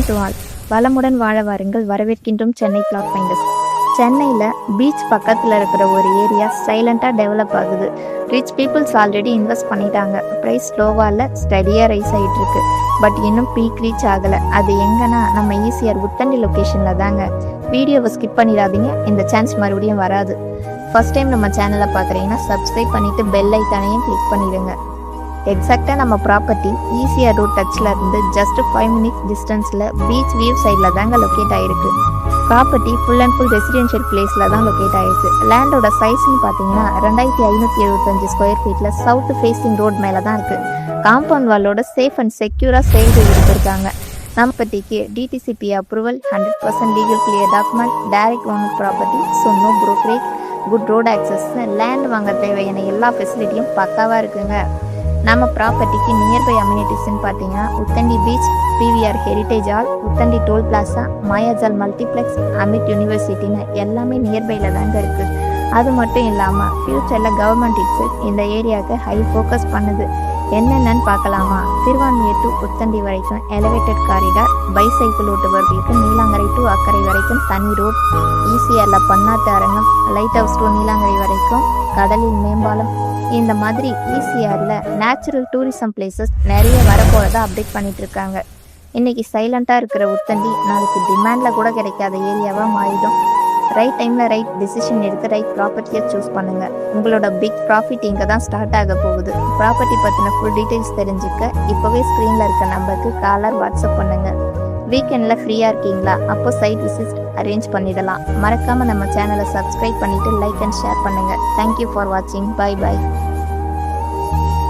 Welcome to all. வளமுடன் வாழ வாருங்கள். வரவேற்கின்றோம் சென்னை பிளாட் ஃபைண்டர்ஸ். சென்னையில் பீச் பக்கத்தில் இருக்கிற ஒரு ஏரியா சைலண்ட்டாக டெவலப் ஆகுது. ரிச் பீப்புள்ஸ் ஆல்ரெடி இன்வெஸ்ட் பண்ணிட்டாங்க. ப்ரைஸ் ஸ்லோவாக இல்லை, ஸ்டடியாக ரைஸ் ஆகிட்டு இருக்கு. பட் இன்னும் பீக் ரீச் ஆகலை. அது எங்கன்னா நம்ம ஈசிஆர் உத்தண்டி லொக்கேஷனில் தாங்க. வீடியோவை ஸ்கிப் பண்ணிடாதீங்க, இந்த சான்ஸ் மறுபடியும் வராது. ஃபர்ஸ்ட் டைம் நம்ம சேனலை பார்க்குறீங்கன்னா சப்ஸ்கிரைப் பண்ணிவிட்டு பெல் ஐக்கானையும் கிளிக் பண்ணிடுங்க. எக்ஸாக்டாக நம்ம ப்ராப்பர்ட்டி ஈசிஆர் ரோட் டச்சில் இருந்து ஜஸ்ட் 5 minutes டிஸ்டன்ஸில் பீச் வியூ சைடில் தாங்க லொக்கேட் ஆகிருக்கு. Property full and full residential பிளேஸில் தான் லொக்கேட் ஆகிருக்கு. லேண்டோட சைஸ்ன்னு பார்த்தீங்கன்னா 2575 ஸ்கொயர் ஃபீட்டில் சவுத் ஃபேஸிங் ரோட் மேலே தான் இருக்குது. காம்பவுண்ட் வாலோட சேஃப் அண்ட் செக்யூராக சேல்டு இருந்திருக்காங்க. நம்ம பற்றிக்கு DTCP approval, 100% legal clear document, direct own property, so no brokerage, good road access, land வாங்க தேவையான எல்லா ஃபெசிலிட்டியும் பக்காவாக இருக்குங்க. நம்ம ப்ராப்பர்ட்டிக்கு நியர்பை அம்யூனிட்டிஸ்ன்னு பார்த்தீங்கன்னா Uthandi beach, PVR heritage hall, Uthandi toll plaza, Mayajaal multiplex, AMET யூனிவர்சிட்டின்னு எல்லாமே நியர்பையில் தாங்க இருக்குது. அது மட்டும் இல்லாமல் ஃப்யூச்சரில் கவர்மெண்ட் இட்ஸ் இந்த ஏரியாவுக்கு ஹை ஃபோக்கஸ் பண்ணுது. என்னென்னு பார்க்கலாமா? திருவான்மியூர் டு உத்தண்டி வரைக்கும் எலிவேட்டட் காரிடார், பைசைக்கிள் ஓட்டுபவர்களுக்கு நீலாங்கரை டு அக்கறை வரைக்கும் தனி ரோட், ஈசிஆரில் பன்னாட்டு அரங்கம், லைட் ஹவுஸ் டு நீலாங்கரை வரைக்கும் கடலில் மேம்பாலம், இந்த மாதிரி ஈசிஆரில் நேச்சுரல் டூரிசம் பிளேசஸ் நிறைய வரப்போகிறதா அப்டேட் பண்ணிட்டு இருக்காங்க. இன்னைக்கு சைலண்ட்டாக இருக்கிற உத்தண்டி நாளைக்கு டிமாண்டில் கூட கிடைக்காத ஏரியாவாக மாறிடும். ரைட் டைமில் ரைட் டிசிஷன் எடுத்து ரைட் ப்ராப்பர்ட்டியை சூஸ் பண்ணுங்கள். உங்களோட பிக் ப்ராஃபிட் இங்கே தான் ஸ்டார்ட் ஆக போகுது. ப்ராப்பர்ட்டி பற்றின ஃபுல் டீட்டெயில்ஸ் தெரிஞ்சுக்க இப்போவே ஸ்க்ரீனில் இருக்க நம்பருக்கு காலர் வாட்ஸ்அப் பண்ணுங்கள். வீக்கெண்டில் ஃப்ரீயாக இருக்கீங்களா? அப்போ சைட் விசிட் அரேஞ்ச் பண்ணிடலாம். மறக்காமல் நம்ம சேனலை சப்ஸ்கிரைப் பண்ணிவிட்டு லைக் அண்ட் ஷேர் பண்ணுங்கள். தேங்க்யூ ஃபார் வாட்சிங். பை.